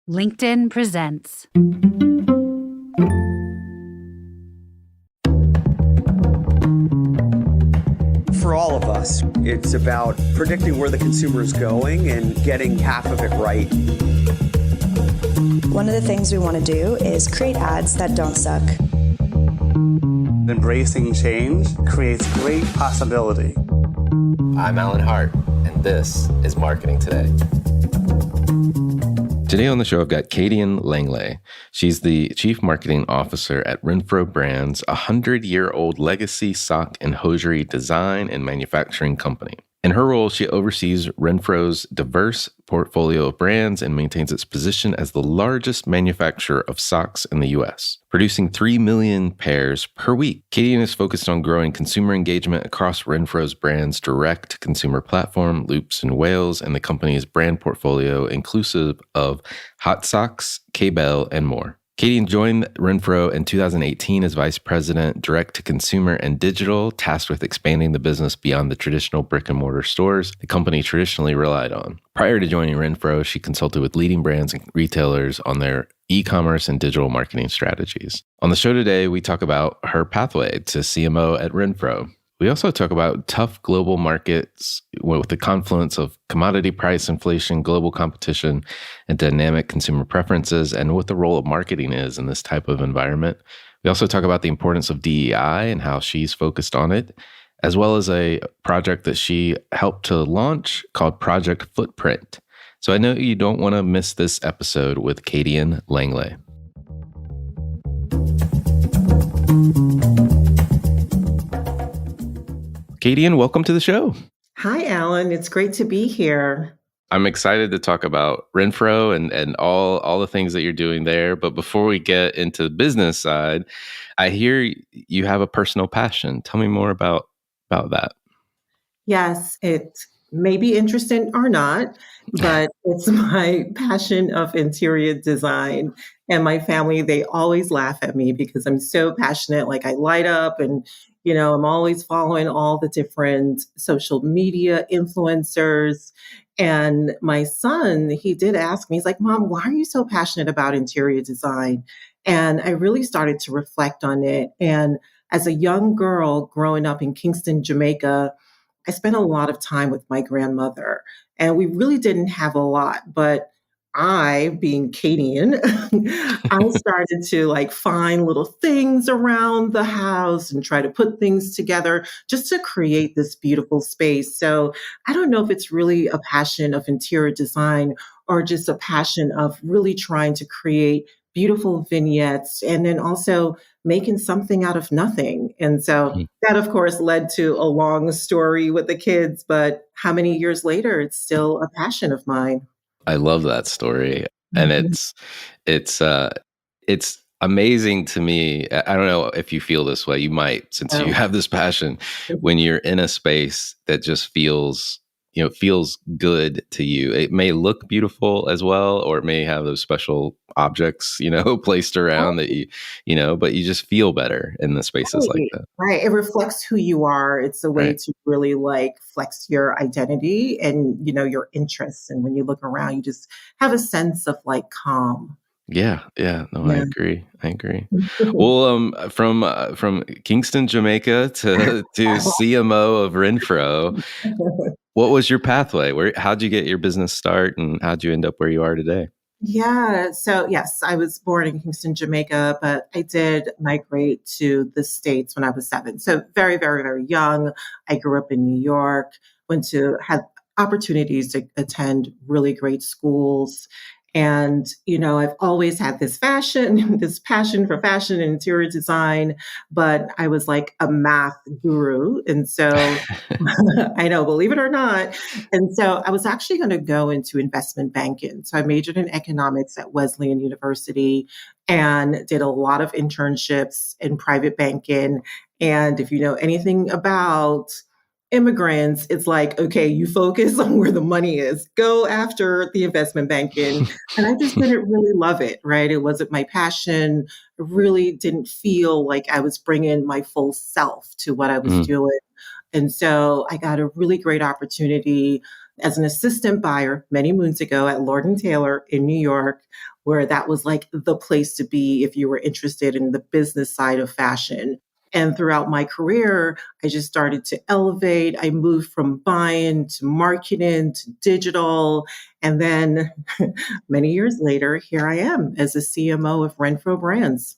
LinkedIn presents. For all of us, it's about predicting where the consumer is going and getting half of it right. One of the things we want to do is create ads that don't suck. Embracing change creates great possibility. I'm Alan Hart, and this is Marketing Today. Today on the show, I've got Kadian Langlais. She's the Chief Marketing Officer at Renfro Brands, a 100-year-old legacy sock and hosiery design and manufacturing company. In her role, she oversees Renfro's diverse portfolio of brands and maintains its position as the largest manufacturer of socks in the U.S., producing 3 million pairs per week. Kadian is focused on growing consumer engagement across Renfro's brand's direct-to-consumer platform, Loops and Wales, and the company's brand portfolio, inclusive of Hot Sox, K-Bell, and more. Kadian joined Renfro in 2018 as Vice President, Direct-to-Consumer and Digital, tasked with expanding the business beyond the traditional brick-and-mortar stores the company traditionally relied on. Prior to joining Renfro, she consulted with leading brands and retailers on their e-commerce and digital marketing strategies. On the show today, we talk about her pathway to CMO at Renfro. We also talk about tough global markets with the confluence of commodity price inflation, global competition, and dynamic consumer preferences, and what the role of marketing is in this type of environment. We also talk about the importance of DEI and how she's focused on it, as well as a project that she helped to launch called Project Footprint. So I know you don't want to miss this episode with Kadian Langlais. Kadian, welcome to the show. Hi, Alan. It's great to be here. I'm excited to talk about Renfro and all the things that you're doing there. But before we get into the business side, I hear you have a personal passion. Tell me more about that. Yes, it may be interesting or not, but it's my passion of interior design. And my family, they always laugh at me because I'm so passionate. Like I light up and I'm always following all the different social media influencers. And my son, he did ask me, he's like, Mom, why are you so passionate about interior design? And I really started to reflect on it. And as a young girl growing up in Kingston, Jamaica, I spent a lot of time with my grandmother. And we really didn't have a lot, but I, being Kadian, I started to find little things around the house and try to put things together just to create this beautiful space. So I don't know if it's really a passion of interior design or just a passion of really trying to create beautiful vignettes and then also making something out of nothing. And so that, of course, led to a long story with the kids. But how many years later, it's still a passion of mine. I love that story. And it's amazing to me. I don't know if you feel this way. You might, since you have this passion, when you're in a space that just feels good to you. It may look beautiful as well, or it may have those special objects, placed around that but you just feel better in the spaces like that. Right. It reflects who you are. It's a way to really flex your identity and, your interests. And when you look around, you just have a sense of calm. Yeah. I agree. Well, from Kingston, Jamaica to CMO of Renfro, what was your pathway? How'd you get your business start, and how'd you end up where you are today? Yeah. So yes, I was born in Kingston, Jamaica, but I did migrate to the States when I was 7. So very, very, very young. I grew up in New York, had opportunities to attend really great schools. And, I've always had this passion for fashion and interior design, but I was like a math guru. And so I know, believe it or not. And so I was actually going to go into investment banking. So I majored in economics at Wesleyan University and did a lot of internships in private banking. And if you know anything about immigrants, it's like, okay, you focus on where the money is, go after the investment banking. And I just didn't really love it, right? It wasn't my passion. I really didn't feel like I was bringing my full self to what I was doing. And so I got a really great opportunity as an assistant buyer many moons ago at Lord & Taylor in New York, where that was like the place to be if you were interested in the business side of fashion. And throughout my career, I just started to elevate. I moved from buying to marketing to digital. And then many years later, here I am as a CMO of Renfro Brands.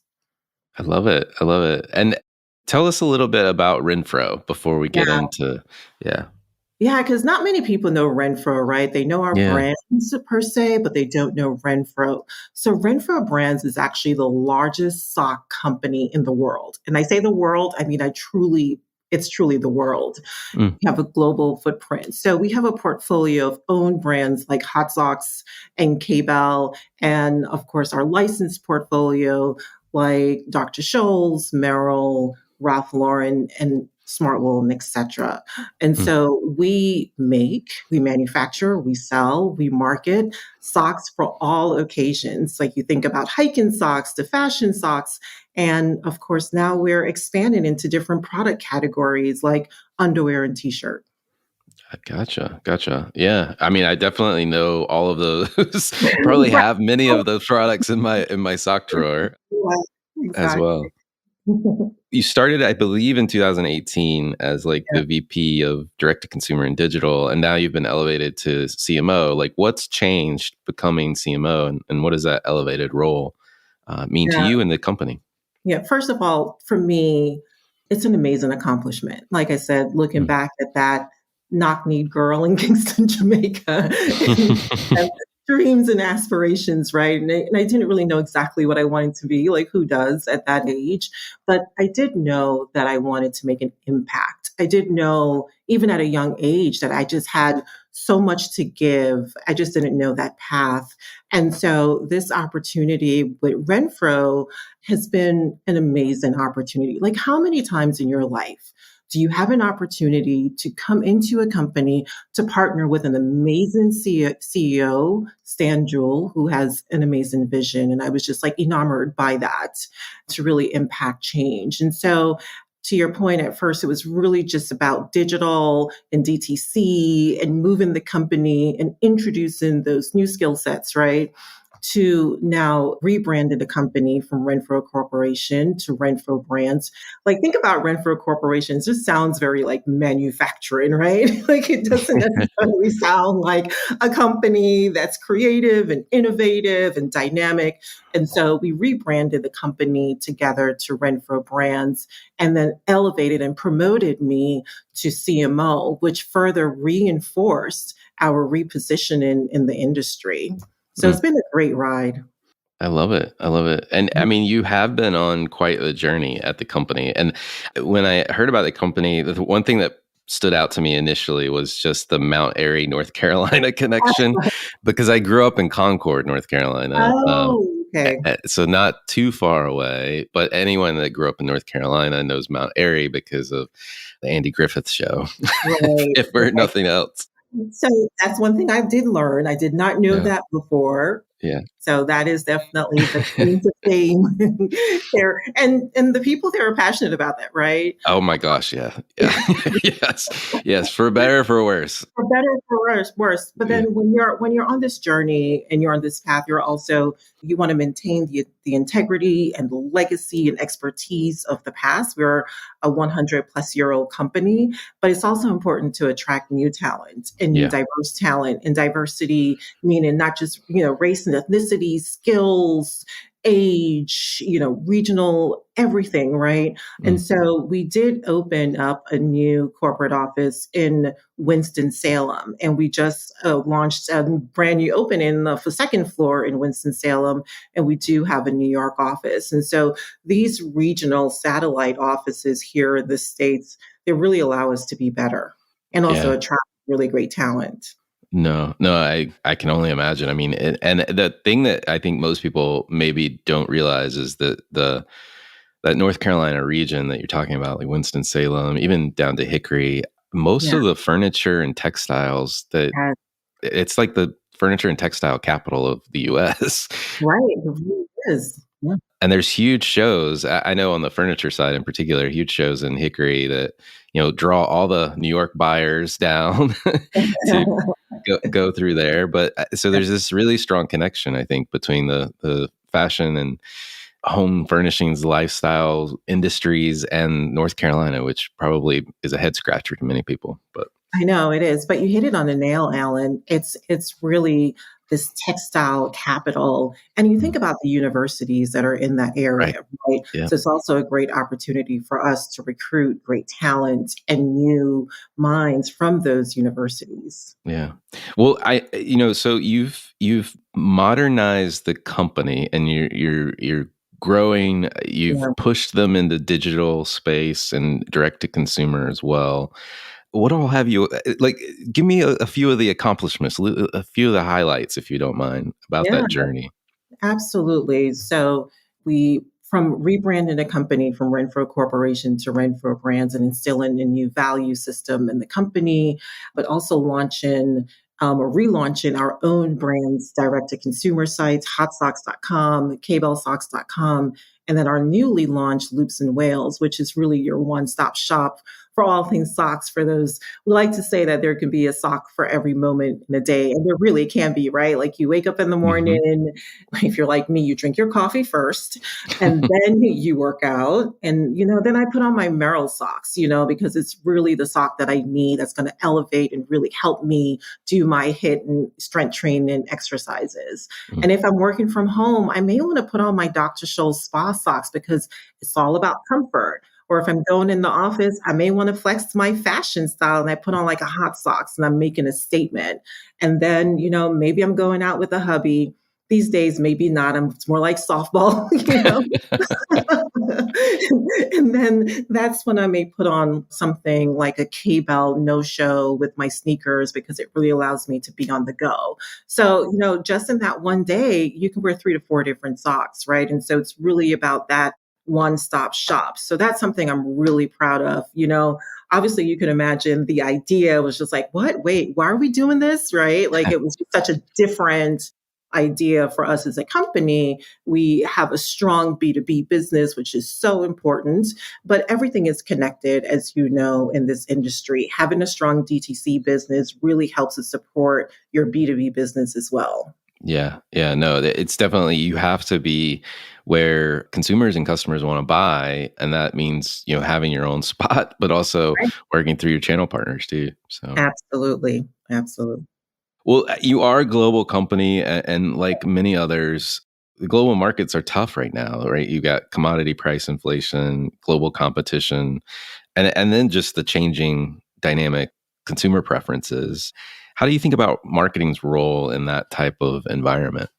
I love it. I love it. And tell us a little bit about Renfro before we get Yeah. into, yeah. Yeah, because not many people know Renfro, right? They know our Yeah. brands per se, but they don't know Renfro. So Renfro Brands is actually the largest sock company in the world. And I say the world, I mean, it's truly the world. Mm. We have a global footprint. So we have a portfolio of own brands like Hot Sox and K-Bell, and of course our licensed portfolio like Dr. Scholl's, Merrill, Ralph Lauren, and Smartwool, and etc. And Mm. so we manufacture, we sell, we market socks for all occasions. Like you think about hiking socks to fashion socks. And of course, now we're expanding into different product categories like underwear and t-shirt. Gotcha. Gotcha. Yeah. I mean, I definitely know all of those. Probably have many of those products in my sock drawer Yeah, as exactly. well. You started, I believe, in 2018 as like Yeah. the VP of direct to consumer and digital, and now you've been elevated to CMO. Like, what's changed becoming CMO, and what does that elevated role mean to Yeah. you and the company? Yeah, first of all, for me, it's an amazing accomplishment. Like I said, looking Mm. back at that knock-kneed girl in Kingston, Jamaica, and dreams and aspirations, right? And I didn't really know exactly what I wanted to be, like who does at that age, but I did know that I wanted to make an impact. I did know, even at a young age, that I just had so much to give. I just didn't know that path. And so this opportunity with Renfro has been an amazing opportunity. Like, how many times in your life do you have an opportunity to come into a company to partner with an amazing CEO, Stan Jewell, who has an amazing vision? And I was just like enamored by that to really impact change. And so, to your point, at first, it was really just about digital and DTC and moving the company and introducing those new skill sets, right? To now rebranded the company from Renfro Corporation to Renfro Brands. Like, think about Renfro Corporation. It just sounds very like manufacturing, right? Like, it doesn't necessarily sound like a company that's creative and innovative and dynamic. And so we rebranded the company together to Renfro Brands and then elevated and promoted me to CMO, which further reinforced our repositioning in the industry. So it's Mm. been a great ride. I love it. I love it. And I mean, you have been on quite the journey at the company. And when I heard about the company, the one thing that stood out to me initially was just the Mount Airy, North Carolina connection, because I grew up in Concord, North Carolina. Oh, okay. So not too far away, but anyone that grew up in North Carolina knows Mount Airy because of the Andy Griffith show, Right. if for nothing else. So that's one thing I did learn. I did not know Yeah. that before. Yeah. So that is definitely the claim to fame there. And the people there are passionate about that, right? Oh my gosh. Yeah. Yeah. Yes. Yes. For better or for worse. For better or for worse. But Yeah. then when you're on this journey and you're on this path, you want to maintain the integrity and the legacy and expertise of the past. We're a 100-plus-year-old company, but it's also important to attract new talent and new Yeah. diverse talent, and diversity meaning not just race and ethnicity, skills, age, regional, everything, right? And Mm. so we did open up a new corporate office in Winston-Salem, and we just launched a brand new opening of the second floor in Winston-Salem, and we do have a New York office. And so these regional satellite offices here in the States, they really allow us to be better and also Yeah. attract really great talent. No, I can only imagine. I mean, and the thing that I think most people maybe don't realize is that that North Carolina region that you're talking about, like Winston-Salem, even down to Hickory, most Yeah. of the furniture and textiles that Yeah. it's like the furniture and textile capital of the US. Right. It really is. Yeah. And there's huge shows. I know on the furniture side in particular, huge shows in Hickory that, draw all the New York buyers down to go through there. But so there's this really strong connection, I think, between the fashion and home furnishings, lifestyle industries, and North Carolina, which probably is a head scratcher to many people. But I know it is, but you hit it on the nail, Alan. It's really this textile capital. And you think about the universities that are in that area, right? Yeah. So it's also a great opportunity for us to recruit great talent and new minds from those universities. Yeah. Well, so you've modernized the company, and you're growing. You've Yeah. pushed them into digital space and direct to consumer as well. What all have you like? Give me a few of the accomplishments, a few of the highlights, if you don't mind, about Yeah. that journey. Absolutely. So we from rebranding a company from Renfro Corporation to Renfro Brands and instilling a new value system in the company, but also launching or relaunching our own brands direct to consumer sites, hotsox.com, kbellsox.com, and then our newly launched Loops and Wales, which is really your one-stop shop for all things socks. For those, we like to say that there can be a sock for every moment in a day, and there really can be, right? Like you wake up in the Mhm. morning, if you're like me, you drink your coffee first, and then you work out. And, then I put on my Merrill socks, because it's really the sock that I need that's going to elevate and really help me do my HIIT and strength training exercises. Mm. And if I'm working from home, I may want to put on my Dr. Scholl's spa socks because it's all about comfort. Or if I'm going in the office, I may want to flex my fashion style and I put on like a Hot Sox and I'm making a statement. And then, maybe I'm going out with a hubby. These days, maybe not. It's more like softball, And then that's when I may put on something like a K-Bell no-show with my sneakers because it really allows me to be on the go. So, just in that one day, you can wear 3 to 4 different socks, right? And so it's really about that one-stop shop. So that's something I'm really proud of. Obviously you can imagine the idea was just like, what? Wait, why are we doing this? Right? Like it was just such a different idea for us as a company. We have a strong B2B business, which is so important, but everything is connected, as you know, in this industry. Having a strong DTC business really helps to support your B2B business as well. Yeah. Yeah. No, it's definitely, you have to be where consumers and customers want to buy. And that means, having your own spot, but also Right. working through your channel partners too. So, Absolutely. Absolutely. well, you are a global company, and like many others, the global markets are tough right now, right? You got commodity price inflation, global competition, and then just the changing dynamic consumer preferences. How do you think about marketing's role in that type of environment?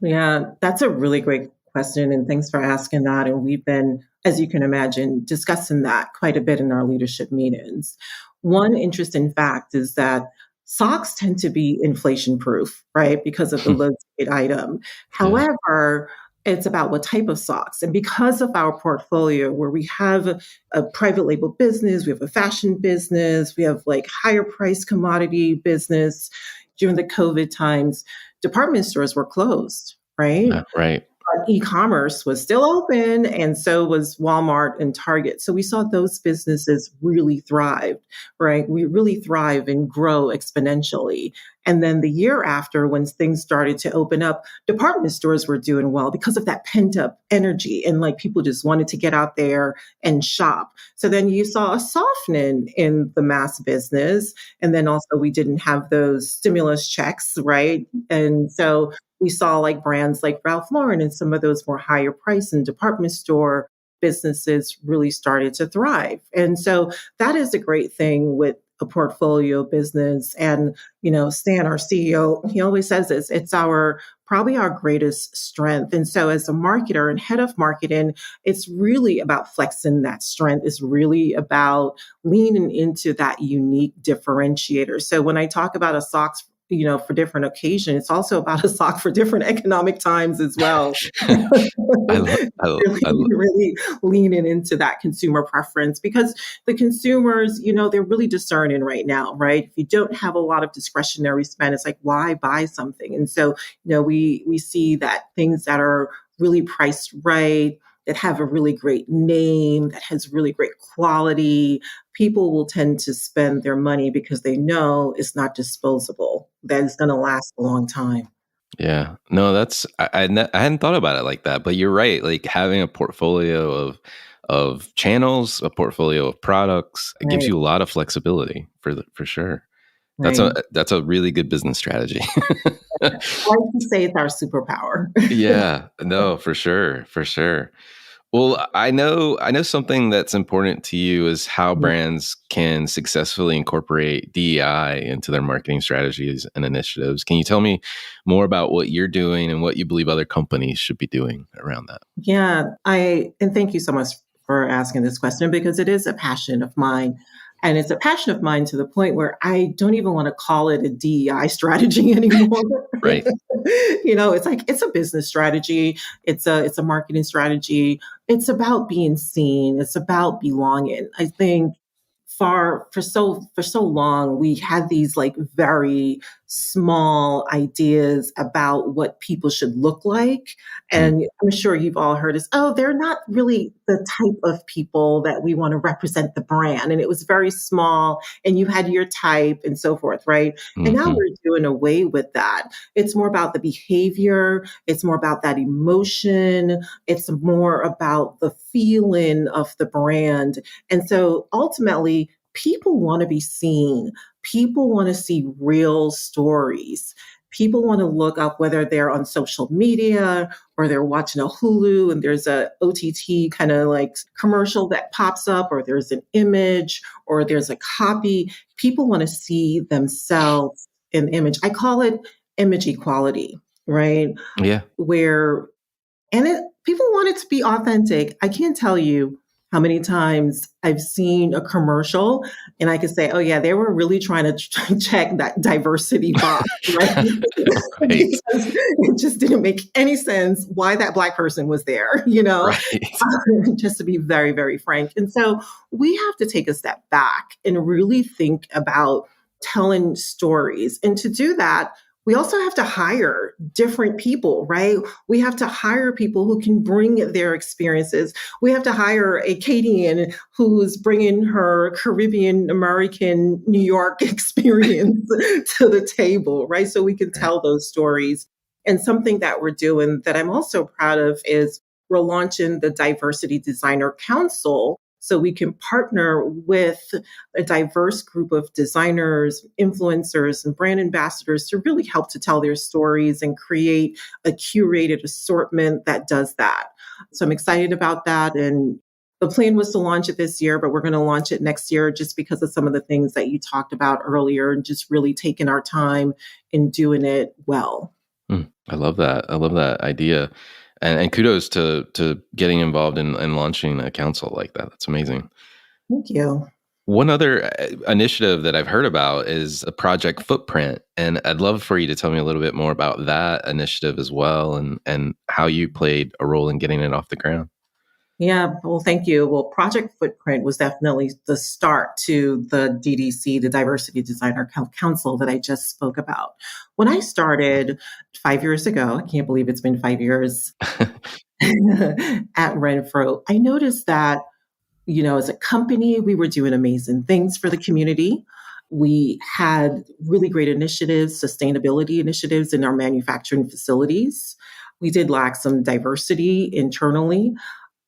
Yeah, that's a really great question. And thanks for asking that. And we've been, as you can imagine, discussing that quite a bit in our leadership meetings. One interesting fact is that socks tend to be inflation proof, right? Because of the low ticket item. Yeah. However, it's about what type of socks. And because of our portfolio, where we have a private label business, we have a fashion business, we have like higher price commodity business during the COVID times, department stores were closed, right? Right. But e-commerce was still open, and so was Walmart and Target. So we saw those businesses really thrive, right? We really thrive and grow exponentially. And then the year after, when things started to open up, department stores were doing well because of that pent up energy. And like people just wanted to get out there and shop. So then you saw a softening in the mass business. And then also we didn't have those stimulus checks, right? And so we saw like brands like Ralph Lauren and some of those more higher price and department store businesses really started to thrive. And so that is a great thing with a portfolio business. And, Stan, our CEO, he always says this, it's probably our greatest strength. And so as a marketer and head of marketing, it's really about flexing that strength. It's really about leaning into that unique differentiator. So when I talk about a socks for different occasions, it's also about a sock for different economic times as well. I love, Really leaning into that consumer preference because the consumers, they're really discerning right now, right? If you don't have a lot of discretionary spend, it's like, why buy something? And so, we see that things that are really priced right, that have a really great name, that has really great quality, people will tend to spend their money because they know it's not disposable, that it's going to last a long time. Yeah. No, I hadn't thought about it like that, but you're right. Like having a portfolio of channels, a portfolio of products, it gives Right, you a lot of flexibility for sure. right. That's a really good business strategy. I like to say it's our superpower. Yeah, no, for sure, for sure. Well, I know something that's important to you is how brands can successfully incorporate DEI into their marketing strategies and initiatives. Can you tell me more about what you're doing and what you believe other companies should be doing around that? Yeah, and thank you so much for asking this question because it is a passion of mine. And it's a passion of mine to the point where I don't even want to call it a DEI strategy anymore. Right. It's like it's a business strategy, it's a marketing strategy. It's about being seen, it's about belonging. I think for so long we had these like very small ideas about what people should look like, Mm, and I'm sure you've all heard this, oh, they're not really the type of people that we want to represent the brand, and it was very small and you had your type and so forth, right? And now hmm we're doing away with that. It's more about the behavior, it's more about that emotion, it's more about the feeling of the brand. And so ultimately, people want to be seen. People want to see real stories. People want to look up whether they're on social media or they're watching a Hulu and there's a OTT kind of like commercial that pops up, or there's an image or there's a copy. People want to see themselves in the image. I call it image equality, right? Yeah. Where people want it to be authentic. I can't tell you how many times I've seen a commercial and I can say, oh yeah, they were really trying to check that diversity box, right? Right. Because it just didn't make any sense why that Black person was there, Right. just to be very, very frank. And so we have to take a step back and really think about telling stories. And to do that, we also have to hire different people, right? We have to hire people who can bring their experiences. We have to hire a Kadian who's bringing her Caribbean American New York experience to the table, right? So we can Right. tell those stories. And something that we're doing that I'm also proud of is we're launching the Diversity Designer Council so we can partner with a diverse group of designers, influencers, and brand ambassadors to really help to tell their stories and create a curated assortment that does that. So I'm excited about that. And the plan was to launch it this year, but we're going to launch it next year just because of some of the things that you talked about earlier and just really taking our time and doing it well. I love that. I love that idea. And kudos to getting involved in launching a council like that. That's amazing. Thank you. One other initiative that I've heard about is a Project Footprint, and I'd love for you to tell me a little bit more about that initiative as well, and how you played a role in getting it off the ground. Yeah, well, thank you. Well, Project Footprint was definitely the start to the DDC, the Diversity Designer Council that I just spoke about. When I started 5 years ago, I can't believe it's been 5 years at Renfro, I noticed that, as a company, we were doing amazing things for the community. We had really great initiatives, sustainability initiatives in our manufacturing facilities. We did lack some diversity internally.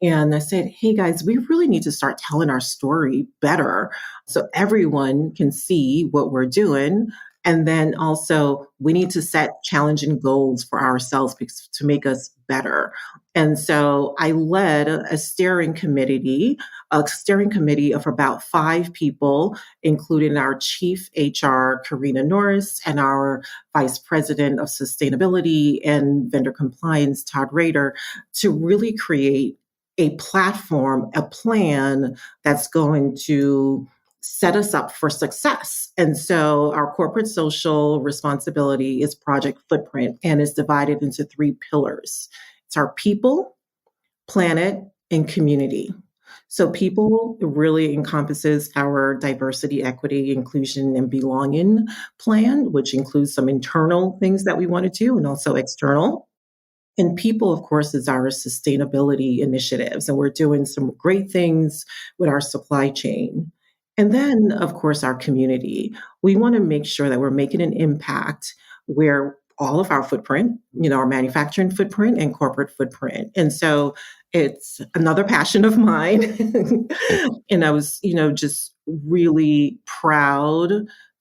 And I said, hey guys, we really need to start telling our story better so everyone can see what we're doing. And then also, we need to set challenging goals for ourselves to make us better. And so I led a steering committee of about 5 people, including our chief HR, Karina Norris, and our vice president of sustainability and vendor compliance, Todd Rader, to really create a platform, a plan that's going to set us up for success. And so our corporate social responsibility is Project Footprint and is divided into 3 pillars. It's our people, planet, and community. So people really encompasses our diversity, equity, inclusion, and belonging plan, which includes some internal things that we want to do and also external. And people, of course, is our sustainability initiatives. And we're doing some great things with our supply chain. And then, of course, our community. We want to make sure that we're making an impact where all of our footprint, our manufacturing footprint and corporate footprint. And so it's another passion of mine. And I was, just really proud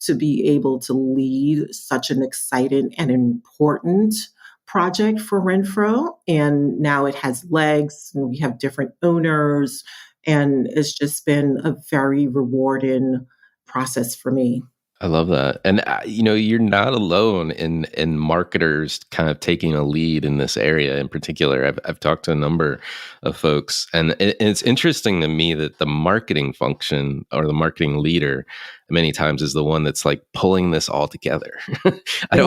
to be able to lead such an exciting and important project for Renfro. And now it has legs, and we have different owners. And it's just been a very rewarding process for me. I love that. And you're not alone in marketers kind of taking a lead in this area in particular. I've talked to a number of folks, and it's interesting to me that the marketing function or the marketing leader many times is the one that's like pulling this all together. I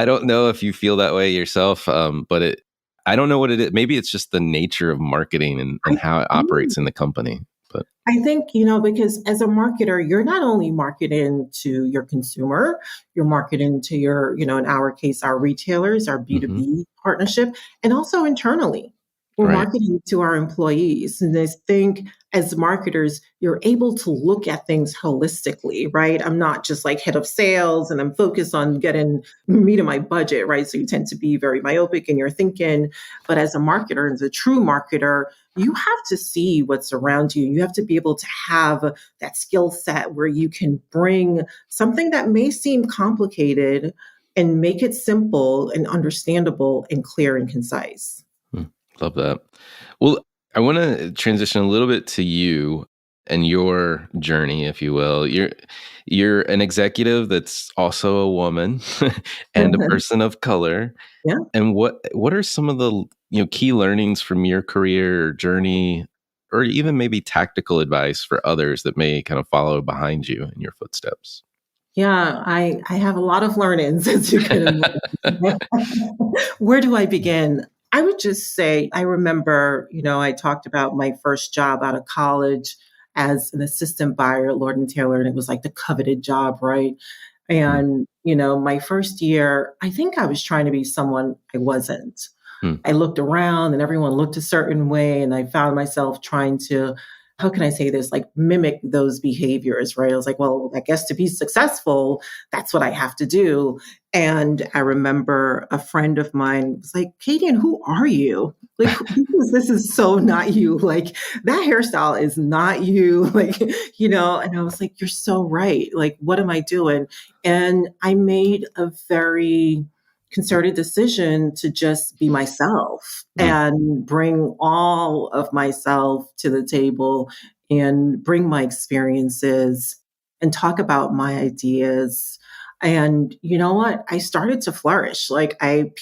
don't know if you feel that way yourself, but I don't know what it is. Maybe it's just the nature of marketing and how it operates in the company. But I think, because as a marketer, you're not only marketing to your consumer, you're marketing to your, in our case, our retailers, our B2B partnership, and also internally. We're marketing to our employees. And I think as marketers, you're able to look at things holistically, right? I'm not just like head of sales and I'm focused on meeting my budget, right? So you tend to be very myopic in your thinking. But as a marketer, as a true marketer, you have to see what's around you. You have to be able to have that skill set where you can bring something that may seem complicated and make it simple and understandable and clear and concise. Love that. Well, I want to transition a little bit to you and your journey, if you will. You're an executive that's also a woman and a person of color. Yeah. And what are some of the key learnings from your career or journey, or even maybe tactical advice for others that may kind of follow behind you in your footsteps? Yeah, I have a lot of learnings, as you can imagine. Where do I begin? I would just say, I remember, I talked about my first job out of college as an assistant buyer at Lord & Taylor, and it was like the coveted job, right? And, my first year, I think I was trying to be someone I wasn't. I looked around and everyone looked a certain way, and I found myself trying to, how can I say this, like mimic those behaviors, right? I was like, well, I guess to be successful, that's what I have to do. And I remember a friend of mine was like, Kadian, who are you? Like, this is so not you. Like, that hairstyle is not you. Like, and I was like, you're so right. Like, what am I doing? And I made a very concerted decision to just be myself and bring all of myself to the table and bring my experiences and talk about my ideas. And you know what? I started to flourish. Like and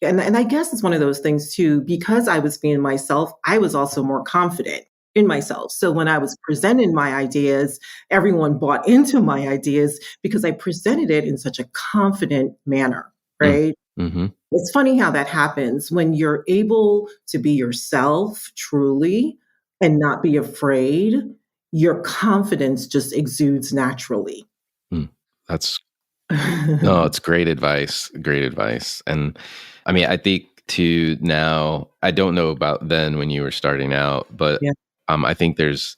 I guess it's one of those things too, because I was being myself, I was also more confident in myself. So when I was presenting my ideas, everyone bought into my ideas because I presented it in such a confident manner. Right? Mm-hmm. It's funny how that happens when you're able to be yourself truly and not be afraid. Your confidence just exudes naturally. That's it's great advice. Great advice. And I mean, I think to now, I don't know about then when you were starting out, but I think there's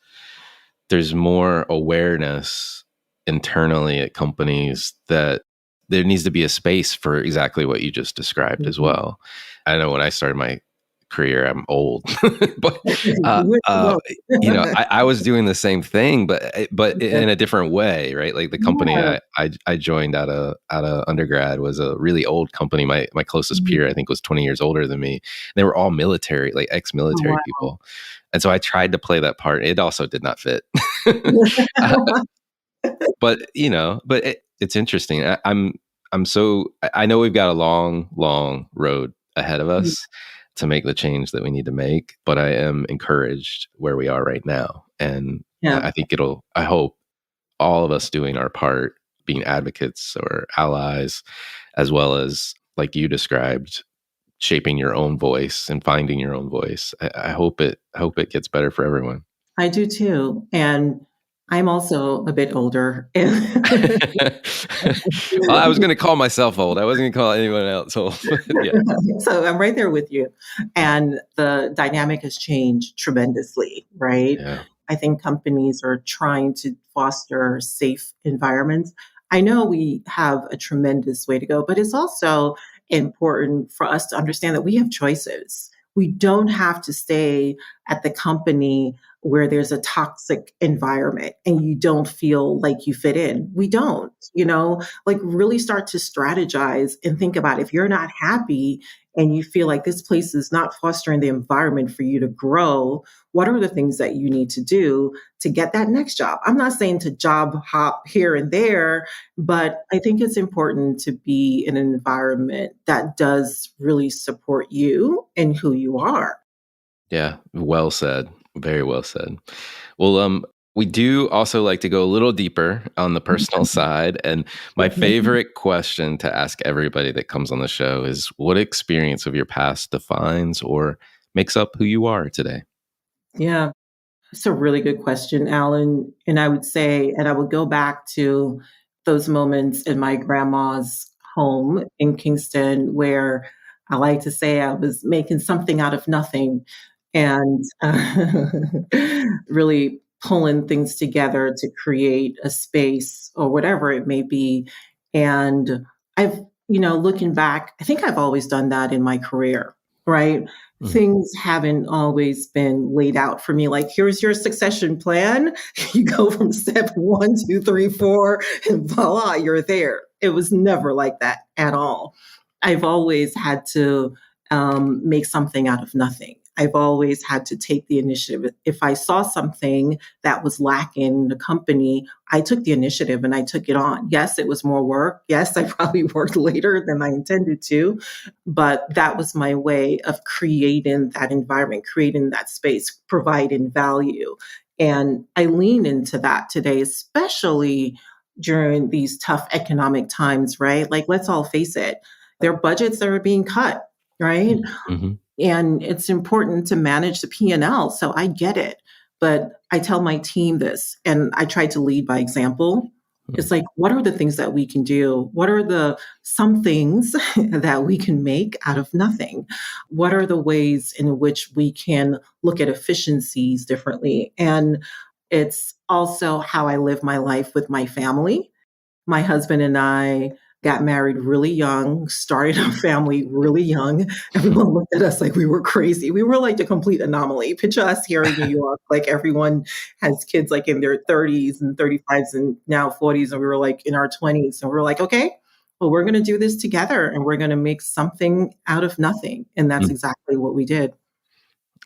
more awareness internally at companies that there needs to be a space for exactly what you just described as well. I know when I started my career, I'm old, but I was doing the same thing, but in a different way, right? Like the company I joined out of undergrad was a really old company. My closest peer, I think, was 20 years older than me. They were all military, like ex-military people, and so I tried to play that part. It also did not fit. But it's interesting. I know we've got a long road ahead of us to make the change that we need to make, but I am encouraged where we are right now. And I think I hope all of us doing our part, being advocates or allies, as well as, like you described, shaping your own voice and finding your own voice. I hope it gets better for everyone. I do too. And I'm also a bit older. And Well, I was going to call myself old. I wasn't going to call anyone else old. Yeah. so I'm right there with you. And the dynamic has changed tremendously, right? Yeah. I think companies are trying to foster safe environments. I know we have a tremendous way to go, but it's also important for us to understand that we have choices. We don't have to stay at the company where there's a toxic environment and you don't feel like you fit in. We don't, like really start to strategize and think about if you're not happy and you feel like this place is not fostering the environment for you to grow, what are the things that you need to do to get that next job? I'm not saying to job hop here and there, but I think it's important to be in an environment that does really support you and who you are. Yeah. Well said. Very well said. Well, we do also like to go a little deeper on the personal side. And my favorite question to ask everybody that comes on the show is what experience of your past defines or makes up who you are today? Yeah, it's a really good question, Alan. And I would say, and I would go back to those moments in my grandma's home in Kingston where I like to say I was making something out of nothing and really pulling things together to create a space or whatever it may be. And I've, looking back, I think I've always done that in my career, right? Things haven't always been laid out for me. Like, here's your succession plan. You go from step 1, 2, 3, 4, and voila, you're there. It was never like that at all. I've always had to make something out of nothing. I've always had to take the initiative. If I saw something that was lacking in the company, I took the initiative and I took it on. Yes, it was more work. Yes, I probably worked later than I intended to, but that was my way of creating that environment, creating that space, providing value. And I lean into that today, especially during these tough economic times, right? Like, let's all face it, there are budgets that are being cut, right? Mm-hmm. And it's important to manage the P&L. So I get it. But I tell my team this, and I try to lead by example. It's like, what are the things that we can do? What are some things that we can make out of nothing? What are the ways in which we can look at efficiencies differently? And it's also how I live my life with my family. My husband and I got married really young, started a family really young. Everyone looked at us like we were crazy. We were like the complete anomaly. Picture us here in New York, like everyone has kids like in their 30s and 35s and now 40s. And we were like in our 20s. And we were like, okay, well, we're going to do this together and we're going to make something out of nothing. And that's exactly what we did.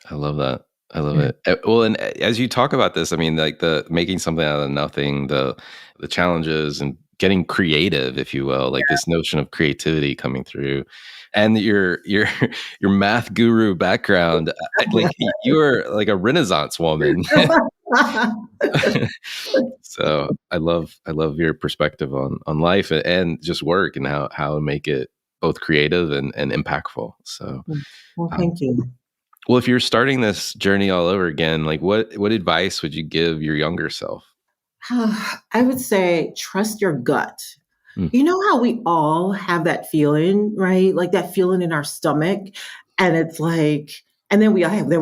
I love that. I love it. Well, and as you talk about this, I mean, like the making something out of nothing, the challenges and getting creative, if you will, like this notion of creativity coming through, and your math guru background, like you are like a Renaissance woman. So I love your perspective on life and just work and how to make it both creative and impactful. So, well, thank you. Well, if you're starting this journey all over again, like what advice would you give your younger self? I would say trust your gut. You know how we all have that feeling, right? Like that feeling in our stomach. And it's like, and then we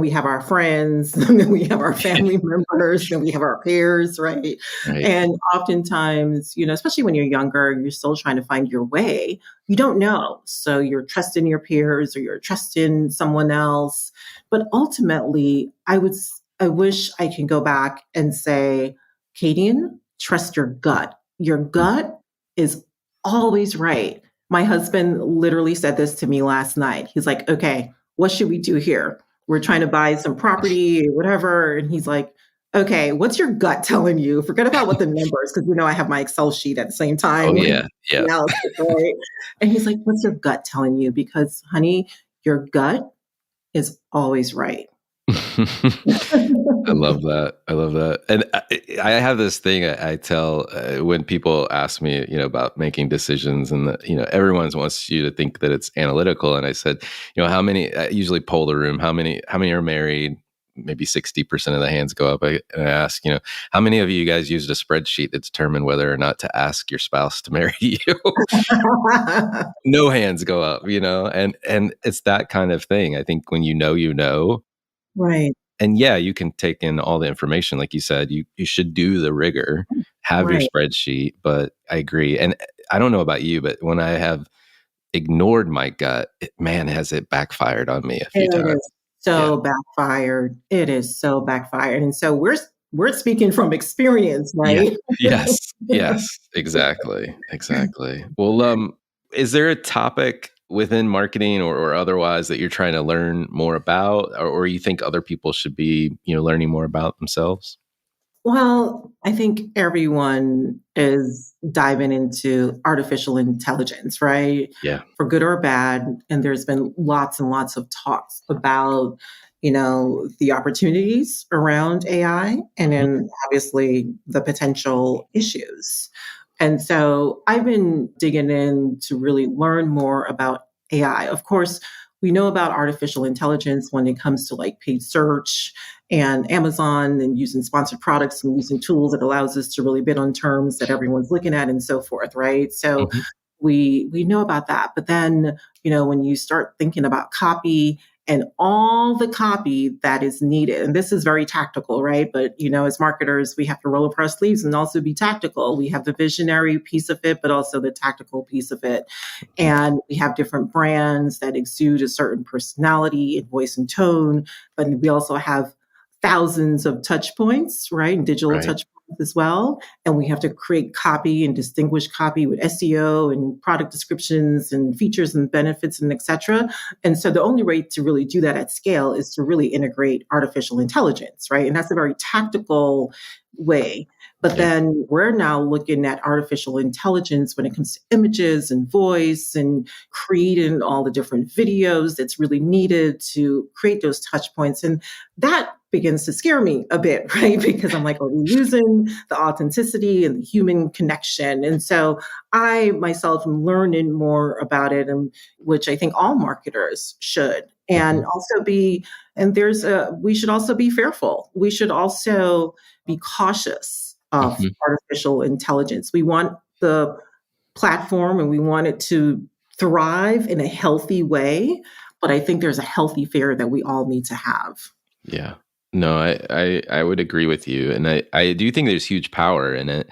have our friends, and then we have our family members, then we have our peers, right? And oftentimes, especially when you're younger, you're still trying to find your way. You don't know. So you're trusting your peers or you're trusting someone else. But ultimately, I wish I can go back and say, Kadian, trust your gut. Your gut is always right. My husband literally said this to me last night. He's like, okay, what should we do here? We're trying to buy some property or whatever. And he's like, okay, what's your gut telling you? Forget about what the numbers, because I have my Excel sheet at the same time. Oh, yeah. Analysis, right? And he's like, what's your gut telling you? Because, honey, your gut is always right. I love that. And I have this thing I tell when people ask me, about making decisions, and everyone wants you to think that it's analytical. And I said, how many? I usually poll the room. How many are married? maybe 60% of the hands go up. And I ask, how many of you guys used a spreadsheet to determine whether or not to ask your spouse to marry you? No hands go up, and it's that kind of thing. I think when you know, Right, and yeah, you can take in all the information. Like you said, you should do the rigor, have your right. spreadsheet, but I agree. And I don't know about you, but when I have ignored my gut, man, has it backfired on me a few It times. is Yeah. so backfired. It is so backfired. And so we're speaking from experience, Yeah. right? Yes. Yes. Exactly. Exactly. Well, is there a topic within marketing or otherwise that you're trying to learn more about, or you think other people should be, learning more about themselves? Well, I think everyone is diving into artificial intelligence, right? Yeah. For good or bad. And there's been lots and lots of talks about, the opportunities around AI and Mhm. then obviously the potential issues. And so I've been digging in to really learn more about AI. Of course, we know about artificial intelligence when it comes to like paid search and Amazon and using sponsored products and using tools that allows us to really bid on terms that everyone's looking at and so forth, right? So Mhm. we know about that. But then, when you start thinking about copy and all the copy that is needed, and this is very tactical, right? But as marketers, we have to roll up our sleeves and also be tactical. We have the visionary piece of it, but also the tactical piece of it. And we have different brands that exude a certain personality and voice and tone, but we also have thousands of touch points, right? And digital Right. touch points as well. And we have to create copy and distinguish copy with SEO and product descriptions and features and benefits and et cetera. And so the only way to really do that at scale is to really integrate artificial intelligence, right? And that's a very tactical way. But Yeah. then we're now looking at artificial intelligence when it comes to images and voice and creating all the different videos that's really needed to create those touch points. And that begins to scare me a bit, right? Because I'm like, are we losing the authenticity and the human connection? And so I myself am learning more about it, and which I think all marketers should. And Mhm. also we should also be fearful. We should also be cautious of Mhm. artificial intelligence. We want the platform and we want it to thrive in a healthy way. But I think there's a healthy fear that we all need to have. Yeah. No, I would agree with you. And I do think there's huge power in it.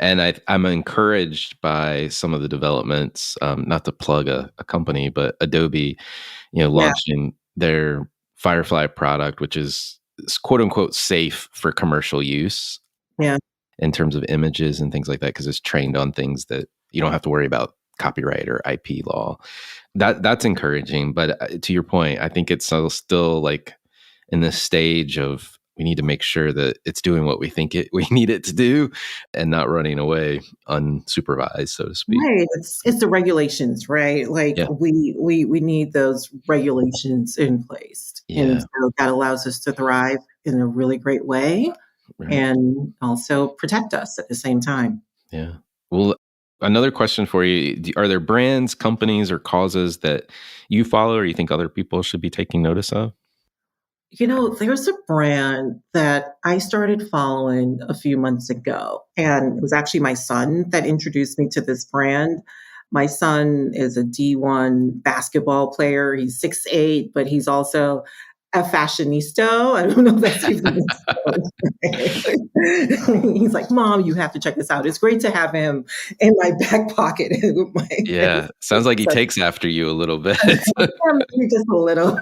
And I'm encouraged by some of the developments, not to plug a company, but Adobe, Yeah. launching their Firefly product, which is quote unquote safe for commercial use Yeah. in terms of images and things like that, because it's trained on things that you don't have to worry about copyright or IP law. That's encouraging. But to your point, I think it's still like in this stage of we need to make sure that it's doing what we need it to do and not running away unsupervised, so to speak. Right. It's the regulations, right? Like Yeah. we need those regulations in place. And Yeah. so that allows us to thrive in a really great way Right. and also protect us at the same time. Yeah. Well, another question for you. Are there brands, companies, or causes that you follow or you think other people should be taking notice of? There's a brand that I started following a few months ago, and it was actually my son that introduced me to this brand. My son is a D1 basketball player. He's 6'8", but he's also a fashionista. I don't know if that's even He's like, Mom, you have to check this out. It's great to have him in my back pocket with my Yeah. Sounds like he takes after you a little bit. maybe just a little.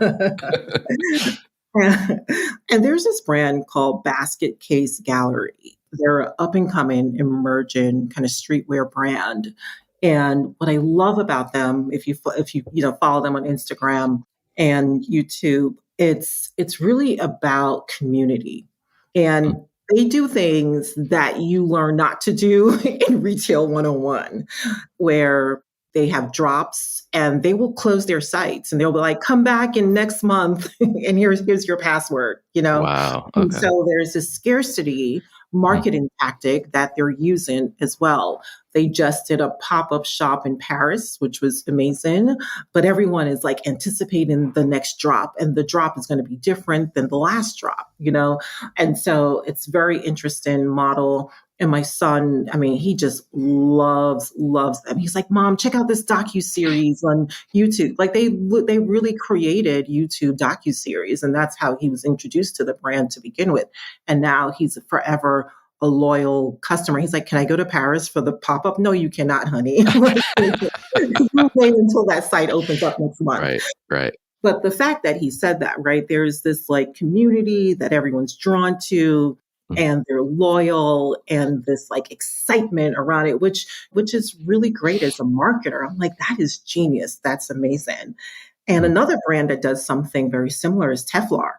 And there's this brand called Basket Case Gallery. They're an up and coming, emerging kind of streetwear brand. And what I love about them, if you follow them on Instagram and YouTube, it's really about community. And they do things that you learn not to do in retail 101, where they have drops and they will close their sites and they'll be like, come back in next month and here's your password. Wow. And Okay. so there's this scarcity marketing tactic that they're using as well. They just did a pop-up shop in Paris, which was amazing, but everyone is like anticipating the next drop, and the drop is going to be different than the last drop, And so it's very interesting model. And my son, he just loves them. He's like, Mom, check out this docuseries on YouTube. Like they really created YouTube docuseries, and that's how he was introduced to the brand to begin with. And now he's forever a loyal customer. He's like, can I go to Paris for the pop-up? No, you cannot, honey. We'll wait until that site opens up next month. Right. But the fact that he said that, right, there's this like community that everyone's drawn to, and they're loyal, and this like excitement around it, which is really great as a marketer. I'm like, that is genius. That's amazing. And another brand that does something very similar is Teflar.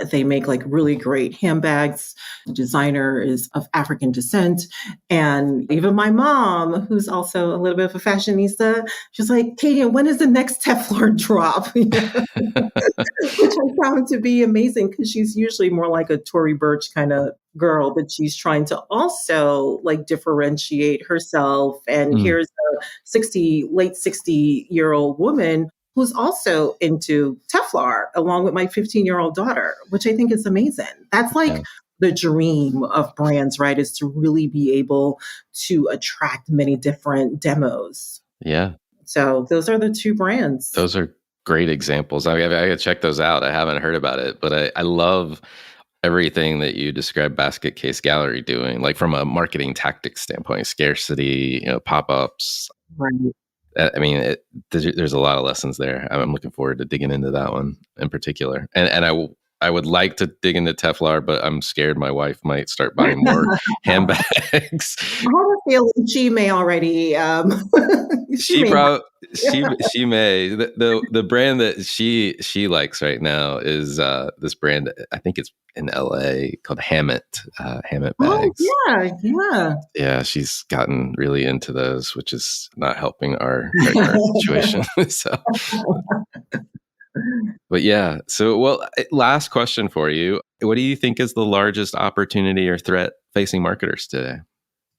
They make like really great handbags. The designer is of African descent. And even my mom, who's also a little bit of a fashionista, she's like, Kadian, when is the next Teflar drop? Which I found to be amazing, because she's usually more like a Tory Burch kind of girl, but she's trying to also like differentiate herself. And here's a late 60-year-old woman who's also into Teflar, along with my 15-year-old daughter, which I think is amazing. That's like the dream of brands, right? Is to really be able to attract many different demos. Yeah. So those are the two brands. Those are great examples. I gotta check those out. I haven't heard about it, but I love everything that you described Basket Case Gallery doing, like from a marketing tactics standpoint, scarcity, pop-ups. Right. There's a lot of lessons there. I'm looking forward to digging into that one in particular. And I would like to dig into Teflar, but I'm scared my wife might start buying more handbags. I have a feeling she may already. She may. The brand that she likes right now is this brand. I think it's in LA called Hammett bags. Oh yeah. Yeah, she's gotten really into those, which is not helping our situation. But yeah, last question for you. What do you think is the largest opportunity or threat facing marketers today?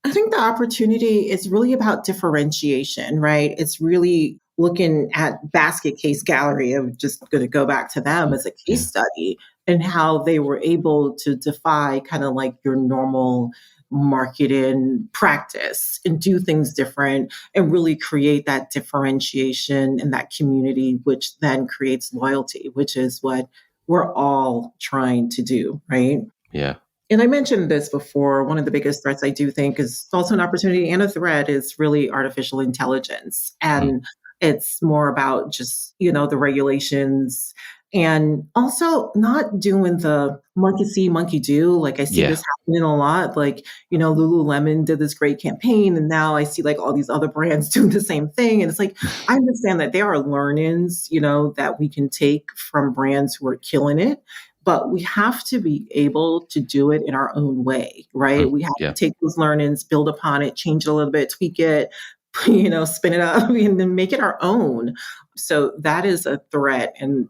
I think the opportunity is really about differentiation, right? It's really looking at Basket Case Gallery. I'm just going to go back to them as a case study, and how they were able to defy kind of like your normal marketing practice and do things different, and really create that differentiation in that community, which then creates loyalty, which is what we're all trying to do, right? Yeah. And I mentioned this before, one of the biggest threats I do think is also an opportunity and a threat is really artificial intelligence. And it's more about just, the regulations, and also not doing the monkey see, monkey do. Like I see this happening a lot. Like, Lululemon did this great campaign, and now I see like all these other brands doing the same thing. And it's like, I understand that there are learnings, that we can take from brands who are killing it, but we have to be able to do it in our own way, right? We have to take those learnings, build upon it, change it a little bit, tweak it, spin it up, and then make it our own. So that is a threat, and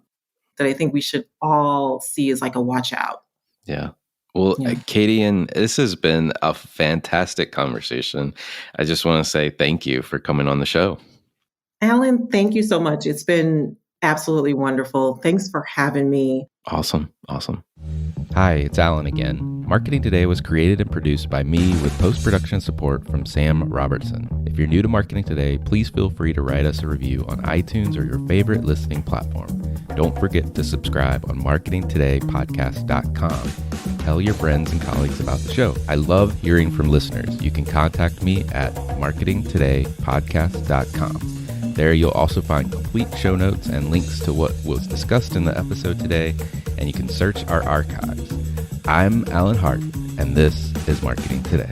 that I think we should all see as like a watch out. Yeah. Well, Kadian, this has been a fantastic conversation. I just want to say thank you for coming on the show. Alan, thank you so much. It's been absolutely wonderful. Thanks for having me. Awesome. Hi, it's Alan again. Marketing Today was created and produced by me with post-production support from Sam Robertson. If you're new to Marketing Today, please feel free to write us a review on iTunes or your favorite listening platform. Don't forget to subscribe on marketingtodaypodcast.com. Tell your friends and colleagues about the show. I love hearing from listeners. You can contact me at marketingtodaypodcast.com. There you'll also find complete show notes and links to what was discussed in the episode today, and you can search our archives. I'm Alan Hart, and this is Marketing Today.